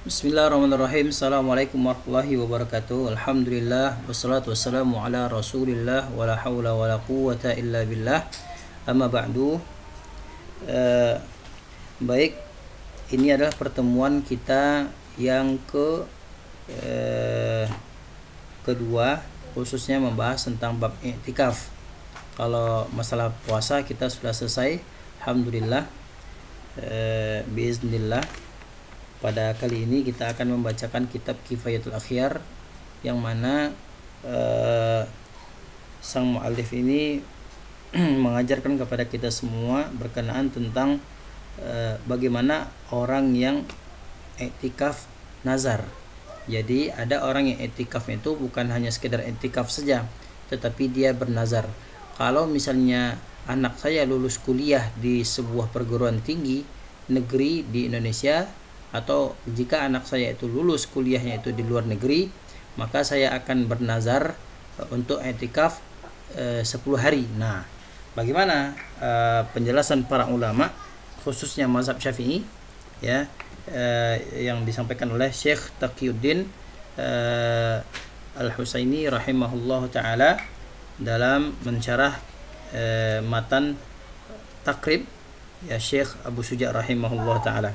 Bismillahirrahmanirrahim. Assalamualaikum warahmatullahi wabarakatuh. Alhamdulillah wassalatu wassalamu ala Rasulillah wala haula wala quwwata illa billah. Amma ba'du. Baik, ini adalah pertemuan kita yang kedua, khususnya membahas tentang bab i'tikaf. Kalau masalah puasa kita sudah selesai, alhamdulillah. Biiznillah. Pada kali ini kita akan membacakan kitab Kifayatul Akhyar, yang mana sang muallif ini mengajarkan kepada kita semua berkenaan tentang bagaimana orang yang i'tikaf nazar. Jadi ada orang yang i'tikaf itu bukan hanya sekedar i'tikaf saja, tetapi dia bernazar. Kalau misalnya anak saya lulus kuliah di sebuah perguruan tinggi negeri di Indonesia, atau jika anak saya itu lulus kuliahnya itu di luar negeri, maka saya akan bernazar untuk i'tikaf 10 hari. Nah, bagaimana penjelasan para ulama khususnya mazhab Syafi'i ya, yang disampaikan oleh Syekh Taqiyuddin Al-Husaini rahimahullahu taala dalam mensyarah matan Taqrib ya Syekh Abu Suja rahimahullahu taala.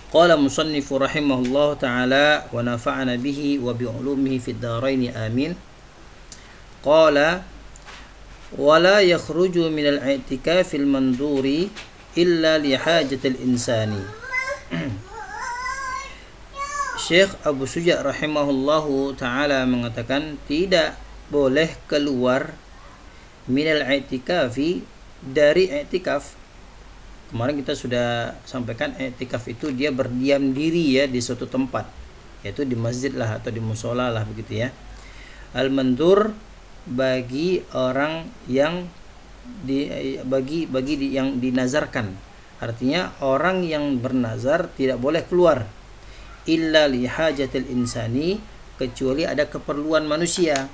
Qala musannifu rahimahullahu ta'ala wa nafa'ana bihi wa bi'ulumihi fid dharain amin. Qala wa la yakhruju minal i'tikafil manduri illa li hajatil insani. Syekh Abu Suja rahimahullahu ta'ala mengatakan tidak boleh keluar minal i'tikafi, dari i'tikaf. Kemarin kita sudah sampaikan i'tikaf itu dia berdiam diri ya di suatu tempat, yaitu di masjid lah atau di musola lah begitu ya. Al-mandur bagi orang yang yang dinazarkan. Artinya orang yang bernazar tidak boleh keluar illa li hajatil insani, kecuali ada keperluan manusia.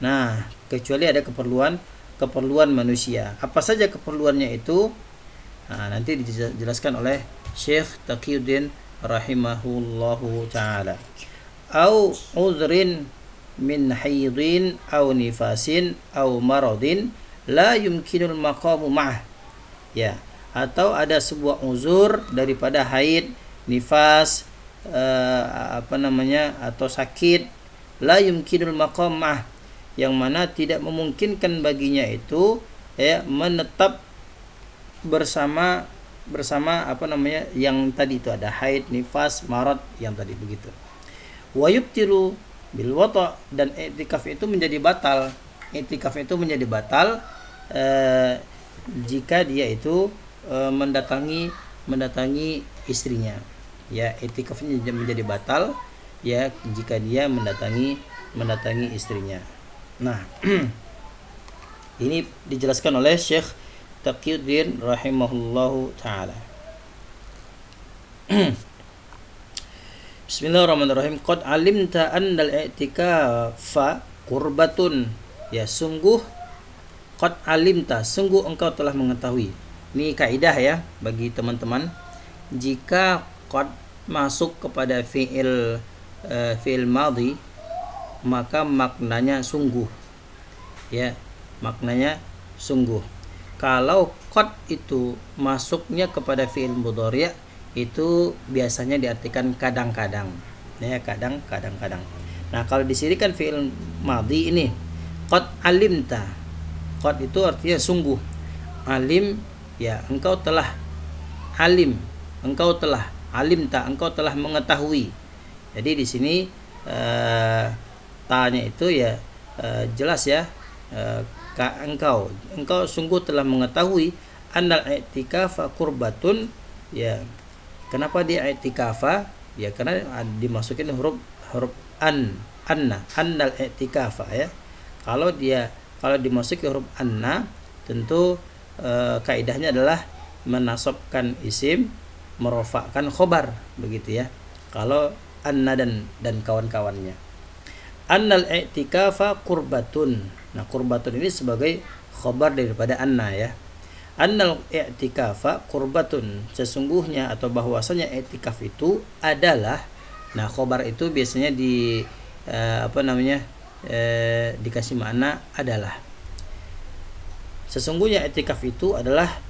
Nah, kecuali ada keperluan manusia. Apa saja keperluannya itu? Nah, nanti dijelaskan oleh Syekh Taqiyuddin rahimahullahu ta'ala. Au udhrin min haidin au nifasin au maradin la yumkinul maqamu ma'ah. Ya, atau ada sebuah uzur daripada haid, nifas, atau sakit, la yumkinul maqam ma'ah, yang mana tidak memungkinkan baginya itu menetap bersama yang tadi itu ada haid, nifas, marad yang tadi begitu. Wa yubtilu bil wata, dan i'tikaf itu menjadi batal. I'tikaf itu menjadi batal jika dia itu mendatangi istrinya. Ya, i'tikafnya menjadi batal ya jika dia mendatangi istrinya. Nah, ini dijelaskan oleh Syekh Taqiyuddin rahimahullahu ta'ala. Bismillahirrahmanirrahim. Qad alimta annal i'tikafa qurbatun. Ya, sungguh qad alimta, sungguh engkau telah mengetahui. Ini kaidah ya bagi teman-teman. Jika qad masuk kepada fi'il madhi, maka maknanya sungguh. Ya, maknanya sungguh. Kalau qad itu masuknya kepada fi'il mudhari', itu biasanya diartikan kadang-kadang. Ya, kadang-kadang. Nah, kalau di sini kan fi'il madhi ini qad alimta. Qad itu artinya sungguh. Alim ya, engkau telah alim, engkau telah alimta, engkau telah mengetahui. Jadi di sini tanya itu ya jelas ya, engkau sungguh telah mengetahui annal i'tikafa qurbatun. Ya, kenapa dia i'tikafa? Ya, karena dimasukin huruf anna, annal i'tikafa ya. Kalau dimasuki huruf anna, tentu kaidahnya adalah menasabkan isim, merofakkan khobar begitu ya. Kalau anna dan kawan-kawannya. Annal i'tikafa qurbatun. Nah, qurbatun ini sebagai khobar daripada anna ya. annal i'tikafa qurbatun, sesungguhnya atau bahwasanya i'tikaf itu adalah, nah khobar itu biasanya di dikasih makna adalah, sesungguhnya i'tikaf itu adalah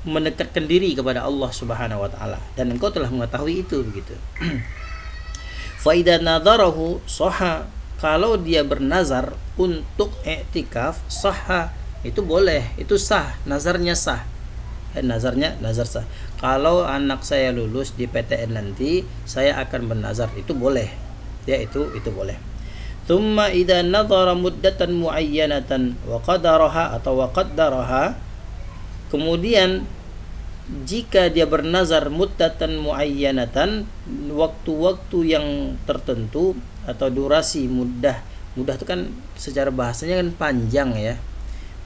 mendekatkan diri kepada Allah Subhanahu wa taala, dan engkau telah mengetahui itu begitu. Fa idza nadharahu sahha, kalau dia bernazar untuk i'tikaf sahha, itu boleh, itu sah, nazarnya sah. Nazar sah. Kalau anak saya lulus di PTN nanti, saya akan bernazar, itu boleh. Ya, itu boleh. Tsumma idza nadhara muddatan muayyanatan wa qadaraha atau wa qaddaraha, kemudian jika dia bernazar muddatan muayyanatan, waktu-waktu yang tertentu atau durasi, mudah itu kan secara bahasanya kan panjang ya.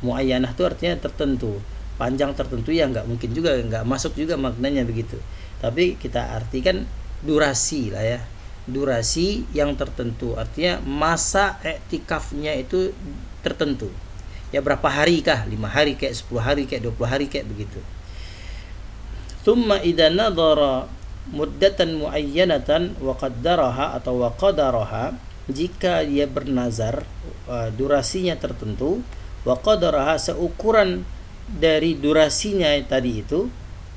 Muayyanah itu artinya tertentu, panjang tertentu, ya nggak mungkin juga, nggak masuk juga maknanya begitu, tapi kita artikan durasi lah ya, durasi yang tertentu, artinya masa i'tikafnya itu tertentu ya, berapa hari kah, 5 hari kayak 10 hari kayak 20 hari kayak begitu. Tsumma idza nadhara muddatan muayyanatan wa qaddaraha atau wa qadaraha, jika dia bernazar durasinya tertentu, wa qadaraha, seukuran dari durasinya tadi itu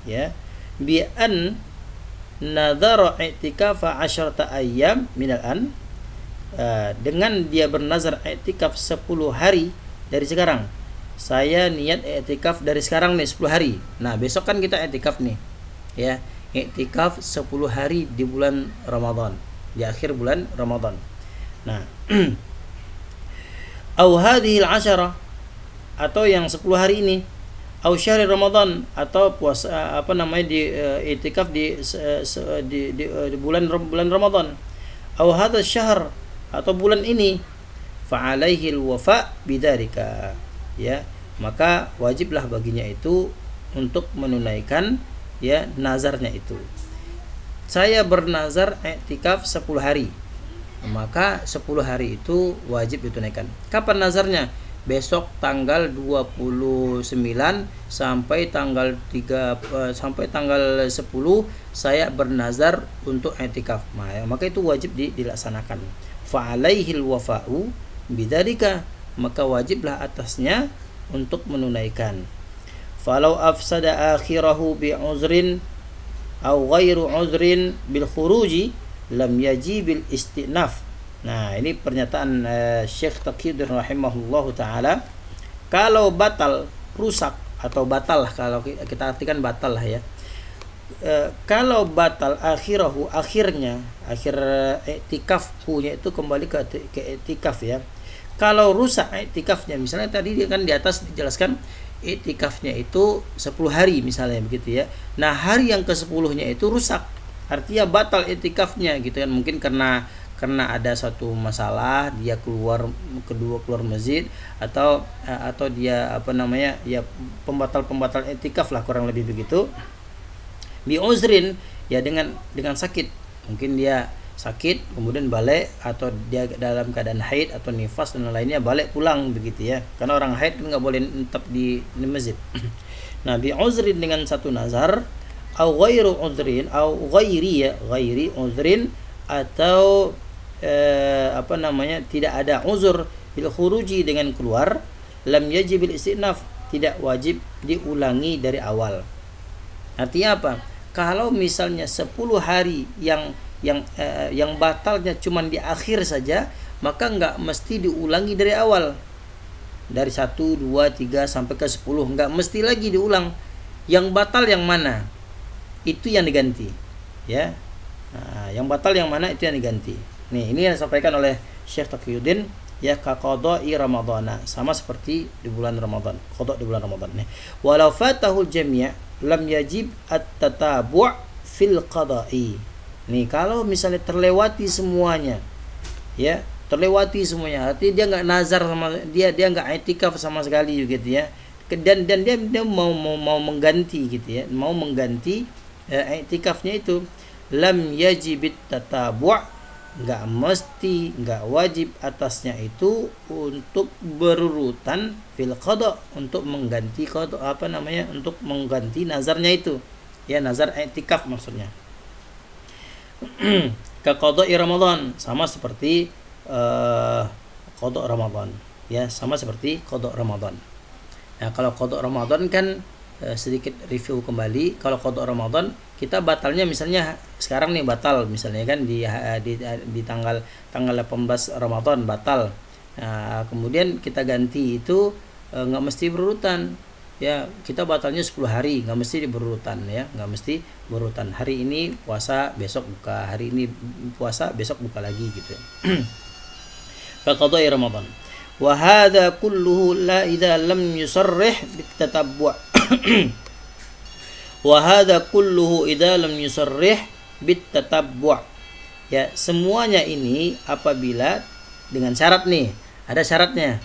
ya, bi an nadhara i'tikafa 10 ayyam minal an, dengan dia bernazar i'tikaf 10 hari dari sekarang. Saya niat i'tikaf dari sekarang nih 10 hari. Nah, besok kan kita i'tikaf nih. Ya, i'tikaf 10 hari di bulan Ramadan, di akhir bulan Ramadan. Nah, au hadhil 10, atau yang 10 hari ini, au syahri Ramadan, atau puasa di i'tikaf di bulan Ramadan, au hadha syahr, atau bulan ini, fa alaihi al-wafa bidzalika, ya, maka wajiblah baginya itu untuk menunaikan ya nazarnya itu. Saya bernazar i'tikaf 10 hari, maka 10 hari itu wajib ditunaikan. Kapan nazarnya? Besok tanggal 29 sampai tanggal 10 saya bernazar untuk i'tikaf. Maka itu wajib dilaksanakan. Fa alaihil wafa'u bidzalika, maka wajiblah atasnya untuk menunaikan. Falau afsada akhirahu bi uzrin aw ghairu uzrin bil khuruji lam yajibil istinaf. Nah, ini pernyataan Syekh Taqiyuddin rahimahullahu taala. Kalau batal, rusak atau batal lah, kalau kita artikan batal lah ya. Kalau batal akhirahu, akhir i'tikaf punya itu kembali ke i'tikaf ya. Kalau rusak i'tikafnya, misalnya tadi kan di atas dijelaskan i'tikafnya itu 10 hari misalnya begitu ya. Nah, hari yang ke-10-nya itu rusak, artinya batal i'tikafnya gitu kan. Mungkin karena ada satu masalah, dia keluar masjid, atau dia ya pembatal i'tikaf lah, kurang lebih begitu. Bi uzrin, ya dengan sakit, mungkin dia sakit kemudian balik, atau dia dalam keadaan haid atau nifas dan lainnya, balik pulang begitu ya, karena orang haid kan nggak boleh tetap di masjid. Nah, bi uzrin, dengan satu nazar, au ghairu uzrin, au ghairi uzrin, atau tidak ada uzur bil khuruji, dengan keluar, lam yajibil istinaf, tidak wajib diulangi dari awal. Artinya apa? Kalau misalnya 10 hari yang batalnya cuma di akhir saja, maka nggak mesti diulangi dari awal, dari 1, 2, 3 sampai ke 10, nggak mesti lagi diulang. Yang batal yang mana, itu yang diganti ya. Nah, yang batal yang mana, itu yang diganti. Nih, ini yang disampaikan oleh Syekh Taqiyuddin ya, ka qada'i ramadhana, sama seperti di bulan Ramadan, qada di bulan Ramadan nih. Walau fatahul jami' lam yajib at-tatabu' fil qada'i. Nih, kalau misalnya terlewati semuanya ya, artinya dia nggak nazar sama dia nggak i'tikaf sama sekali gitu ya, dan dia mau mengganti gitu ya, mau mengganti i'tikafnya itu, lam yajibit tatabu', nggak wajib atasnya itu untuk berurutan fil qada, untuk mengganti qada, untuk mengganti nazarnya itu. Ya, nazar i'tikaf maksudnya. Ka qada'i Ramadan, sama seperti qada Ramadan. Ya, sama seperti qada Ramadan. Nah, kalau qada Ramadan kan sedikit review kembali. Kalau qada Ramadan, kita batalnya misalnya sekarang nih batal misalnya kan di tanggal 18 Ramadan batal. Nah, kemudian kita ganti itu nggak mesti berurutan. Ya, kita batalnya 10 hari, nggak mesti berurutan ya, nggak mesti berurutan. Hari ini puasa, besok buka. Hari ini puasa, besok buka lagi gitu. Ka qada'i Ramadan. Wa hadza kulluhu la idza lam yusarrih bitatabbu'. Wa hadza kulluhu idza lam yusarrih bitatabbu'. Ya, semuanya ini apabila dengan syarat nih, ada syaratnya.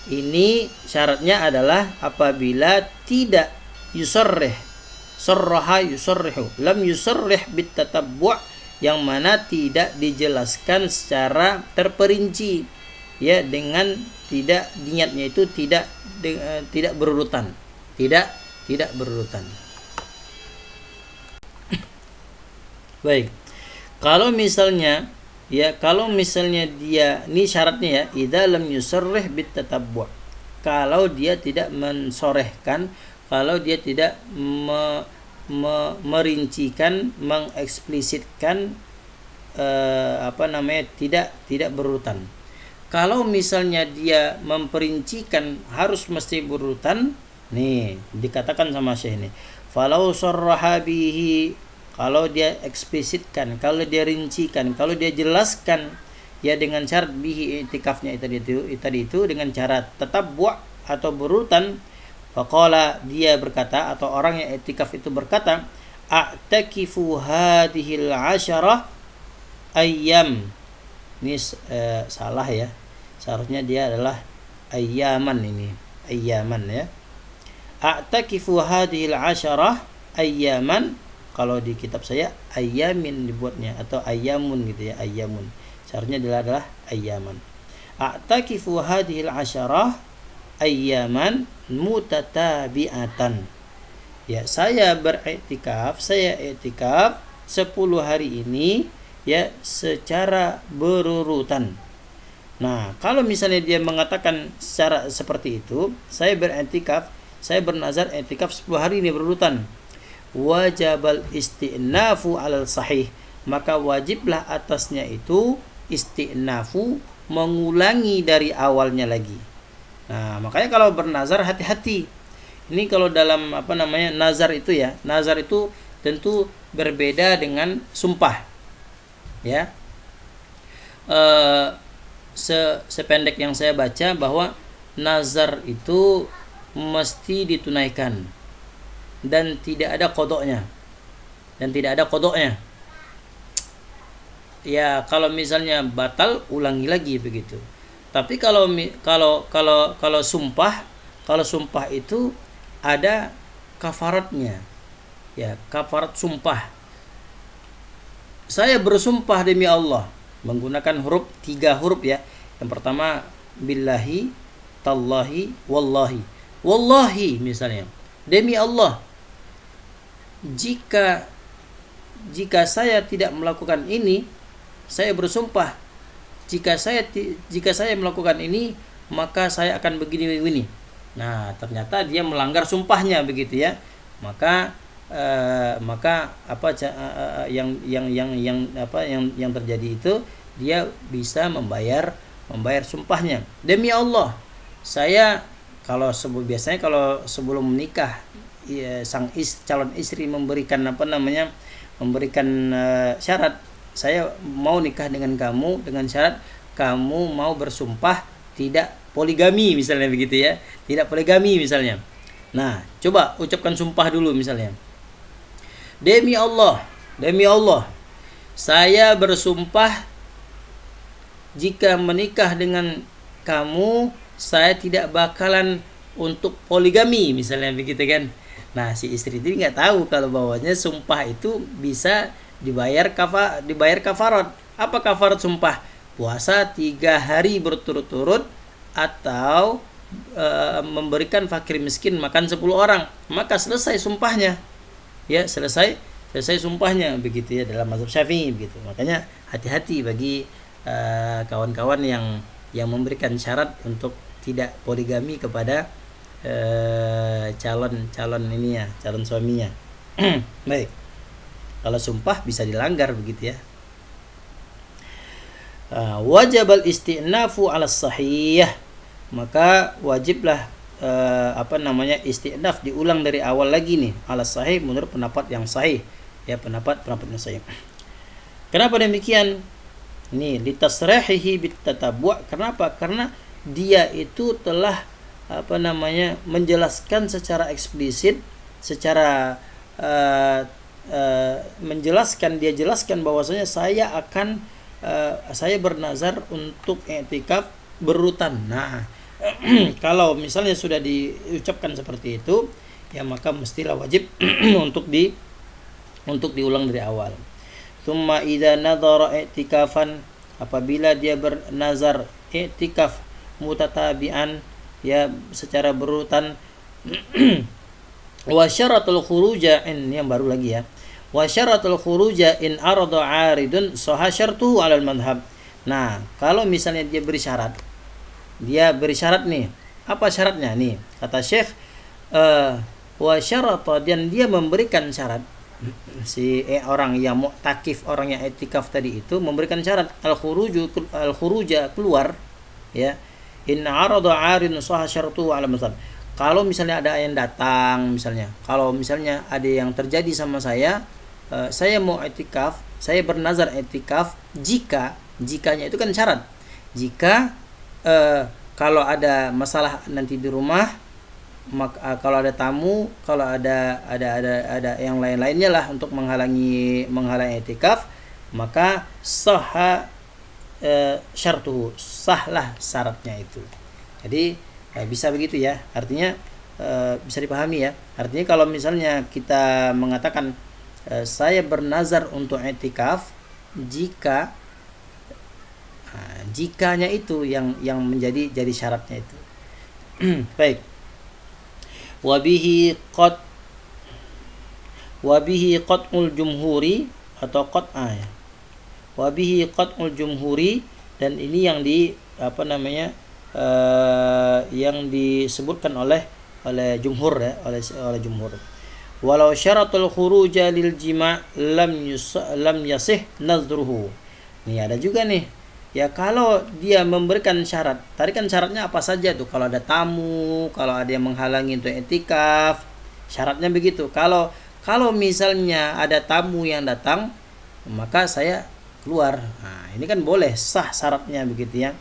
Ini syaratnya adalah apabila tidak yusarrih, sarraha yusarrihu, lam yusarrih bitatabbu', yang mana tidak dijelaskan secara terperinci, ya, dengan tidak niatnya itu tidak berurutan, tidak berurutan. Baik, kalau misalnya dia, ini syaratnya ya, idza lam yusarrih bitatabbu', kalau dia tidak mensorehkan, kalau dia tidak merincikan, mengeksplisitkan tidak berurutan. Kalau misalnya dia memperincikan harus mesti berurutan, nih dikatakan sama Syekh ini, falau sarraha bihi, kalau dia eksplisitkan, kalau dia rincikan, kalau dia jelaskan ya dengan syarat bihi i'tikafnya tadi itu dengan cara tatabbu' atau berurutan, faqala, dia berkata atau orang yang i'tikaf itu berkata, a'takifu hadhil 'asharah ayyam. Ini salah ya. Seharusnya dia adalah ayyaman, ini ayyaman ya. A'takifu hadhil 'asharah ayyaman. Kalau di kitab saya ayyamin dibuatnya, atau ayyamun gitu ya, ayyamun. Seharusnya dia adalah ayyaman. A'takifu hadhil 'asharah ayyaman mutatabi'atan. Ya, saya beriktikaf, saya iktikaf 10 hari ini ya secara berurutan. Nah, kalau misalnya dia mengatakan secara seperti itu, saya beriktikaf, saya bernazar iktikaf 10 hari ini berurutan, wajabal isti'nafu alal sahih, maka wajiblah atasnya itu isti'nafu, mengulangi dari awalnya lagi. Nah, makanya kalau bernazar hati-hati. Ini kalau dalam nazar itu ya, nazar itu tentu berbeda dengan sumpah. Ya. Sependek yang saya baca bahwa nazar itu mesti ditunaikan dan tidak ada qadanya. Ya, kalau misalnya batal, ulangi lagi begitu. Tapi kalau sumpah itu ada kafaratnya. Ya, kafarat sumpah. Saya bersumpah demi Allah, menggunakan 3 huruf ya. Yang pertama billahi, tallahi, wallahi. Wallahi misalnya, demi Allah, jika saya tidak melakukan ini, saya bersumpah, jika saya melakukan ini, maka saya akan begini. Nah, ternyata dia melanggar sumpahnya begitu ya. Maka yang terjadi itu, dia bisa membayar sumpahnya. Demi Allah, saya biasanya kalau sebelum menikah, ya, calon istri memberikan syarat, saya mau nikah dengan kamu dengan syarat kamu mau bersumpah tidak poligami misalnya begitu ya, tidak poligami misalnya. Nah, coba ucapkan sumpah dulu misalnya. Demi Allah, saya bersumpah jika menikah dengan kamu, saya tidak bakalan untuk poligami misalnya begitu kan. Nah, si istri itu nggak tahu kalau bahwanya sumpah itu bisa dibayar kafarat. Apa kafarat sumpah? Puasa 3 hari berturut-turut atau memberikan fakir miskin makan 10 orang. Maka selesai sumpahnya. Ya, selesai sumpahnya begitu ya dalam mazhab Syafi'i begitu. Makanya hati-hati bagi kawan-kawan yang memberikan syarat untuk tidak poligami kepada calon ini ya, calon suaminya. Baik. Kalau sumpah bisa dilanggar begitu ya. Wajibal istinafu ala sahih, maka wajiblah istinaf diulang dari awal lagi nih ala sahih menurut pendapat yang sahih ya, pendapat yang sahih. Kenapa demikian? Ini litasrahihi bitatabu'. Kenapa? Karena dia itu telah menjelaskan secara eksplisit, secara dia jelaskan bahwasanya saya bernazar untuk i'tikaf berurutan. Nah, kalau misalnya sudah diucapkan seperti itu, ya maka mestilah wajib untuk diulang dari awal. Tsumma idza nadhara i'tikafan, apabila dia bernazar i'tikaf mutatabi'an, ya secara berurutan. Wa syaratul khuruja, ini yang baru lagi ya. Wa syaratul khuruja in arada 'aridun sahha syartuhu 'alal madhhab. Nah, kalau misalnya dia beri syarat nih. Apa syaratnya nih? Kata Syekh wa syarata, dan dia memberikan syarat, si orang yang mu'takif, orang yang i'tikaf tadi itu memberikan syarat al khuruja keluar ya. In arada 'aridun sahha syartuhu 'alal madhhab. Kalau misalnya ada yang datang, kalau misalnya ada yang terjadi sama saya mau i'tikaf, saya bernazar i'tikaf, jikanya itu kan syarat. Jika kalau ada masalah nanti di rumah, kalau ada tamu, kalau ada yang lain-lainnya lah untuk menghalangi i'tikaf, maka sahha syartuhu, sahlah syaratnya itu. Jadi bisa begitu ya. Artinya bisa dipahami ya. Artinya kalau misalnya kita mengatakan saya bernazar untuk i'tikaf, jikanya itu yang jadi syaratnya itu. Baik. Wabihi qat'ul jumhuri atau qat'a ya. Wabihi qat'ul jumhuri, dan ini yang yang disebutkan oleh jumhur ya, oleh jumhur. Walau syaratul khuruja lil jima' lam yasih nazruhu. Nih ada juga nih. Ya kalau dia memberikan syarat, tadi kan syaratnya apa saja tuh? Kalau ada tamu, kalau ada yang menghalangi untuk i'tikaf, syaratnya begitu. Kalau misalnya ada tamu yang datang, maka saya keluar. Nah, ini kan boleh, sah syaratnya begitu ya.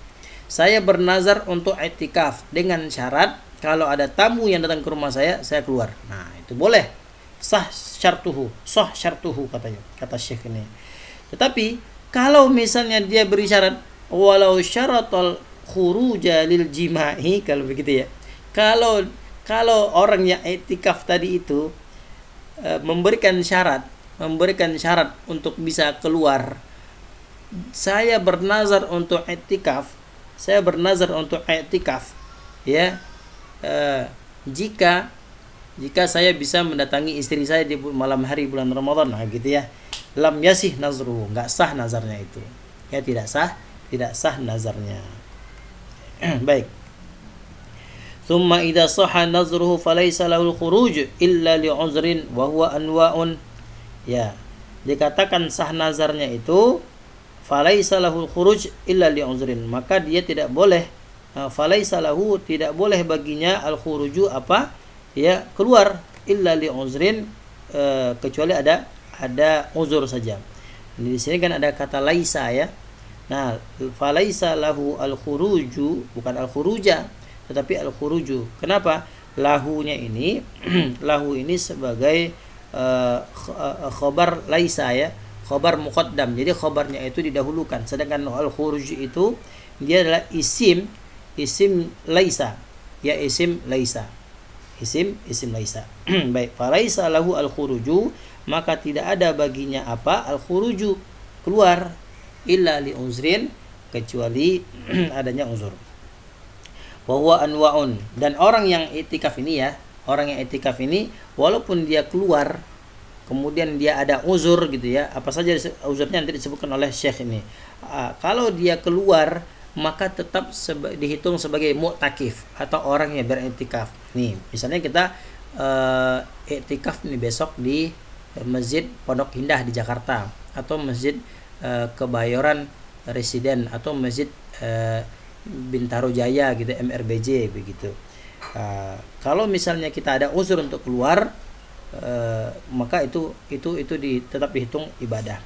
Saya bernazar untuk i'tikaf dengan syarat kalau ada tamu yang datang ke rumah saya keluar. Nah, itu boleh. Sah syartuhu katanya, kata Syekh ini. Tetapi kalau misalnya dia beri syarat walau syaratul khuruja lil jima'i, kalau begitu ya. Kalau orang yang i'tikaf tadi itu memberikan syarat untuk bisa keluar. Saya bernazar untuk i'tikaf ya, jika saya bisa mendatangi istri saya di malam hari bulan Ramadan, nah gitu ya. Lam yasih nazruhu, enggak sah nazarnya itu. Ya, tidak sah nazarnya. Baik. Tsumma idza sahha nazruhu falaysa lahul khuruj illa li'uzrin wa huwa anwa'un. Ya, dikatakan sah nazarnya itu falaysa lahul khuruj illa li'uzrin, maka dia tidak boleh, falaysa lahu, tidak boleh baginya al khuruju ya, keluar, illa li'uzrin, kecuali ada uzur saja. Di sini kan ada kata laisa ya. Nah, falaisa lahu al khuruju, bukan al khuruja, tetapi al khuruju. Kenapa? Lahunya ini lahu ini sebagai khabar laisa ya, khabar muqaddam. Jadi khabarnya itu didahulukan, sedangkan al khuruj itu dia adalah isim laisa. Ya, isim laisa. Baik, falaisa lahu al khuruju, maka tidak ada baginya al khuruju, keluar. illa li uzrin, kecuali adanya uzur. Wa huwa anwa'un, dan orang yang i'tikaf ini ya, orang yang i'tikaf ini walaupun dia keluar kemudian dia ada uzur gitu ya, apa saja uzurnya nanti disebutkan oleh Syekh ini. Kalau dia keluar maka tetap dihitung sebagai mu'takif atau orang yang beriktikaf. Nih, misalnya kita iktikaf nih besok di Masjid Pondok Indah di Jakarta, atau Masjid Kebayoran Residen, atau Masjid Bintaro Jaya gitu, MRBJ begitu. Kalau misalnya kita ada unsur untuk keluar, maka itu tetap dihitung ibadah.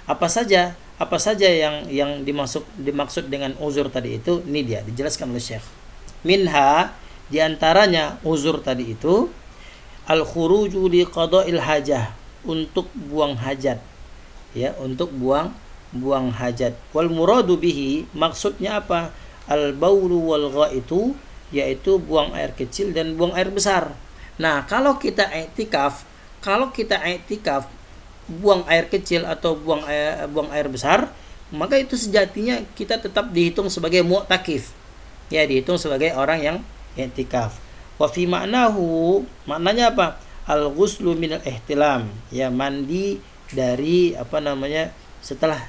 Apa saja yang dimaksud dengan uzur tadi itu, ini dia dijelaskan oleh Syekh. Minha, diantaranya uzur tadi itu al khuruju li qada'il hajah, untuk buang hajat ya, untuk buang hajat. Wal muradu bihi, maksudnya apa? Al baulu wal ghaitu, yaitu buang air kecil dan buang air besar. Nah, kalau kita i'tikaf buang air kecil atau buang air besar, maka itu sejatinya kita tetap dihitung sebagai mu'takif. Ya, dihitung sebagai orang yang i'tikaf. Wa fi ma'nahu, maknanya apa? Al-ghuslu minal ihtilam, ya mandi dari setelah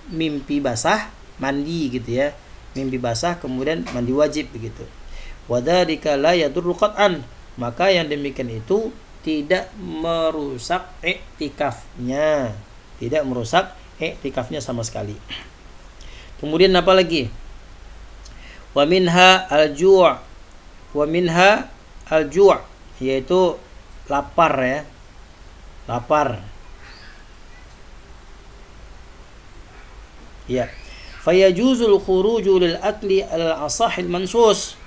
mimpi basah, mandi gitu ya. Mimpi basah kemudian mandi wajib begitu. Wa dzalika la yadurru qat'an, maka yang demikian itu tidak merusak i'tikafnya, sama sekali. Kemudian apa lagi? Wa minha al-ju', yaitu lapar ya. Lapar. Ya. Fayajuzul khuruju lil akli al-asahil mansus,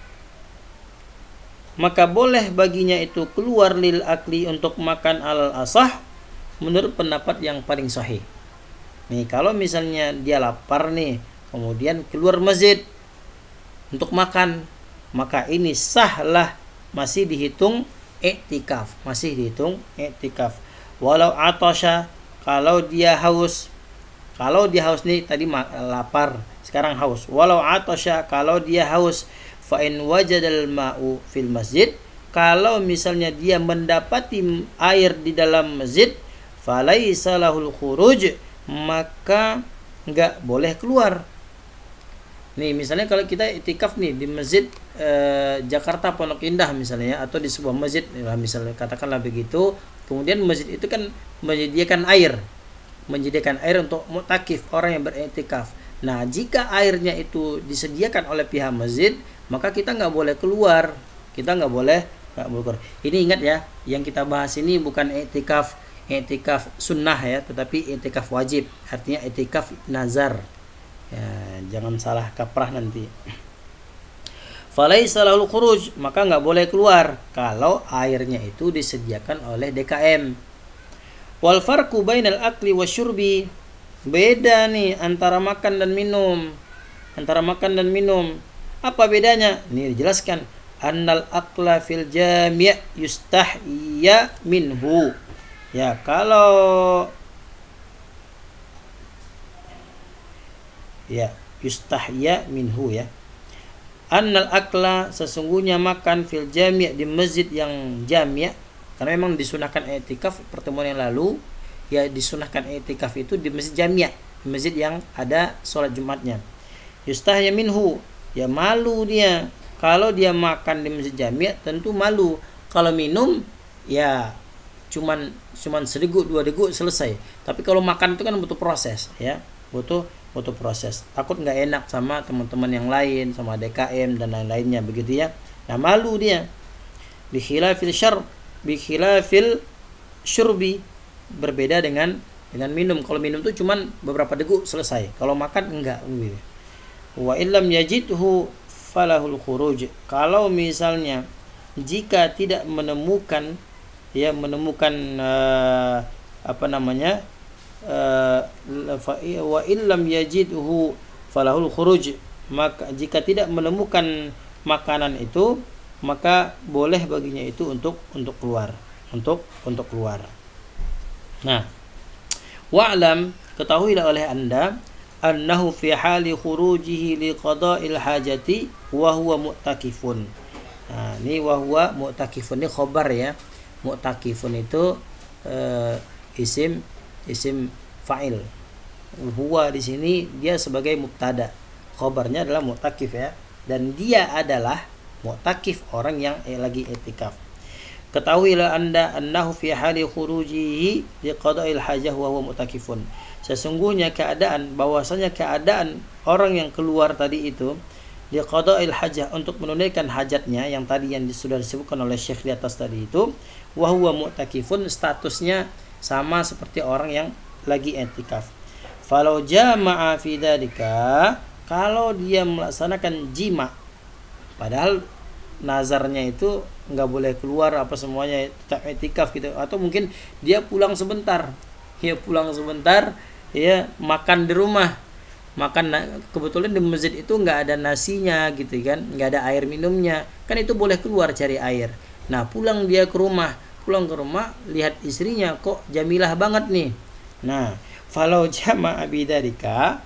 maka boleh baginya itu keluar lil akli, untuk makan al asah, menurut pendapat yang paling sahih. Nih, kalau misalnya dia lapar nih, kemudian keluar masjid untuk makan, maka ini sahlah, masih dihitung i'tikaf. Walau atasha, kalau dia haus nih, tadi lapar, sekarang haus. Walau atasha, kalau dia haus, fa in wajadal ma'u fil masjid, kalau misalnya dia mendapati air di dalam masjid, falaisa lahul khuruj, maka enggak boleh keluar. Nih, misalnya kalau kita i'tikaf nih di Masjid Jakarta Pondok Indah misalnya, atau di sebuah masjid misalnya, katakanlah begitu, kemudian masjid itu kan menyediakan air untuk mu'takif, orang yang beriktikaf. Nah, jika airnya itu disediakan oleh pihak masjid, maka kita nggak boleh keluar. Nggak boleh keluar. Ini ingat ya, yang kita bahas ini bukan i'tikaf sunnah ya, tetapi i'tikaf wajib, artinya i'tikaf nazar. Ya, jangan salah kaprah nanti. Falaisa lahul khuruj, maka nggak boleh keluar kalau airnya itu disediakan oleh DKM. Wal farqu bainal akli wasyurbi, beda nih antara makan dan minum. Apa bedanya? Ini dijelaskan. Annal akla fil jami' yustahya minhu. Ya, kalau yustahya minhu ya. Annal akla, sesungguhnya makan fil jami' di masjid yang jami', karena memang disunahkan i'tikaf pertemuan yang lalu ya, disunahkan i'tikaf itu di masjid jami', di masjid yang ada sholat Jumatnya. Yustahya minhu, ya malu dia kalau dia makan di masjid jami', tentu malu. Kalau minum ya cuman sedeguk 2 deguk selesai. Tapi kalau makan itu kan butuh proses ya, butuh proses. Takut nggak enak sama teman-teman yang lain, sama DKM dan lain-lainnya begitu ya. Nah, malu dia. Bi khilafil syurbi, berbeda dengan minum. Kalau minum itu cuman beberapa degup selesai. Kalau makan enggak. Wa illam yajidhu falahul khuruj. Kalau misalnya jika tidak menemukan wa illam yajidhu falahul khuruj, maka jika tidak menemukan makanan itu, maka boleh baginya itu untuk keluar. Nah, wa'lam, ketahuilah oleh Anda, annahu fi hali khurujihi liqada'il hajati wa huwa mu'takifun. Nah, ini wa huwa mu'takifun ini khobar ya. Mu'takifun itu isim fa'il. Huwa di sini dia sebagai mubtada. Khobarnya adalah mu'takif ya. Dan dia adalah mu'takif, orang yang lagi i'tikaf. Ketahuilah Anda annahu fi hali khurujihi liqada'il hajah wa huwa mu'takifun. Sesungguhnya bahwasanya keadaan orang yang keluar tadi itu liqada'il hajah, untuk menunaikan hajatnya yang tadi yang sudah disebutkan oleh Syekh di atas tadi itu, wa huwa mu'takifun, statusnya sama seperti orang yang lagi i'tikaf. Falau jama'a fi dzalika, kalau dia melaksanakan jima, padahal nazarnya itu nggak boleh keluar apa semuanya, tetap i'tikaf gitu, atau mungkin dia pulang sebentar ya makan di rumah, kebetulan di masjid itu nggak ada nasinya gitu kan, nggak ada air minumnya kan, itu boleh keluar cari air. Nah pulang ke rumah lihat istrinya kok jamilah banget nih. Nah falau jama'a fi dzalika,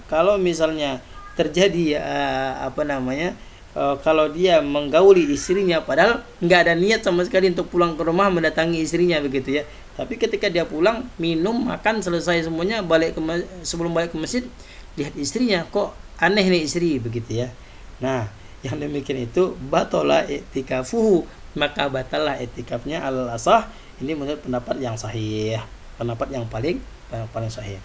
kalau misalnya terjadi kalau dia menggauli istrinya padahal nggak ada niat sama sekali untuk pulang ke rumah mendatangi istrinya begitu ya, tapi ketika dia pulang minum makan selesai semuanya, sebelum balik ke masjid lihat istrinya kok aneh nih istri begitu ya. Nah yang demikian itu batola i'tikafuhu, maka batalah i'tikafnya alal asah. Ini menurut pendapat yang sahih, pendapat yang paling sahih.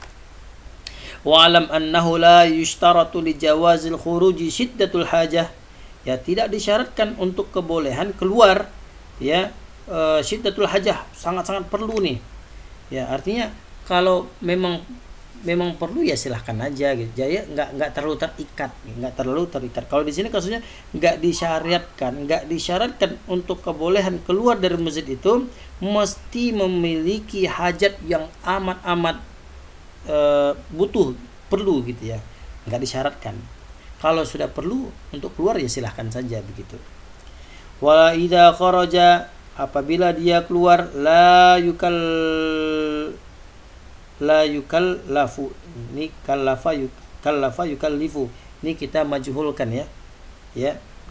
Wa alam annahu la yushtaratu li jawazil khuruji shiddatul hajah, ya tidak disyaratkan untuk kebolehan keluar ya syiddatul hajah, sangat-sangat perlu nih ya, artinya kalau memang perlu ya silahkan aja gitu, jadi nggak terlalu terikat. Kalau di sini kasusnya nggak disyaratkan untuk kebolehan keluar dari masjid itu mesti memiliki hajat yang amat perlu gitu ya, nggak disyaratkan. Kalau sudah perlu untuk keluar ya silahkan saja begitu. Wa idza kharaja, apabila dia keluar, la yukallafu, ini kallafa yukallifu, ini kita majhulkan ya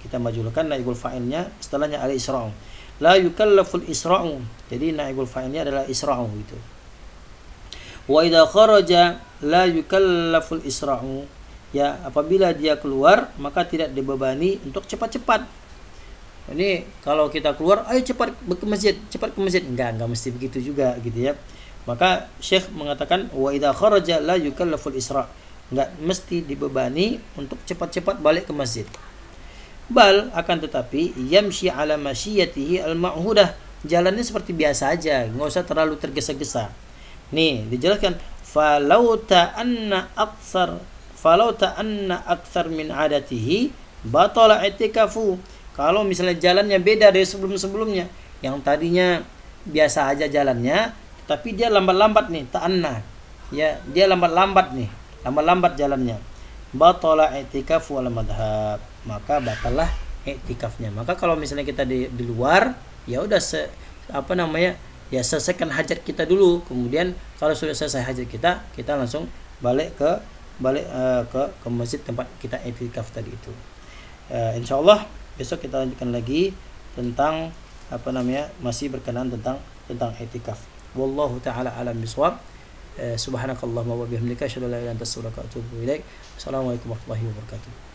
kita majhulkan naibul fa'ilnya, setelahnya al-isra'u. La yukallaful isra'u, jadi naibul fa'ilnya adalah isra'u gitu. Wa idza kharaja la yukallaful isra'u, ya apabila dia keluar maka tidak dibebani untuk cepat-cepat. Ini kalau kita keluar ayo cepat ke masjid, enggak mesti begitu juga gitu ya. Maka Syekh mengatakan wa idza kharaja la yukallaful isra', enggak mesti dibebani untuk cepat-cepat balik ke masjid. Bal, akan tetapi yamshi ala masyiyatihi al-ma'hudah, jalannya seperti biasa aja, enggak usah terlalu tergesa-gesa. Nih dijelaskan falau ta'anna aktsar min adatihi batala i'tikafu. Kalau misalnya jalannya beda dari sebelum-sebelumnya, yang tadinya biasa aja jalannya tapi dia lambat-lambat nih, ta'anna ya, dia lambat-lambat jalannya, batala i'tikafu wal madhhab, maka batalah i'tikafnya. Maka kalau misalnya kita di luar, ya udah ya selesaikan hajat kita dulu, kemudian kalau sudah selesai hajat kita langsung balik ke masjid tempat kita i'tikaf tadi itu. Insyaallah besok kita lanjutkan lagi tentang masih berkenaan tentang i'tikaf. Wallahu taala alam bisawab. Subhanakallahumma wa bihamdika asyhadu an la ilaha illa anta astaghfiruka wa atubu ilaik. Assalamualaikum warahmatullahi wabarakatuh.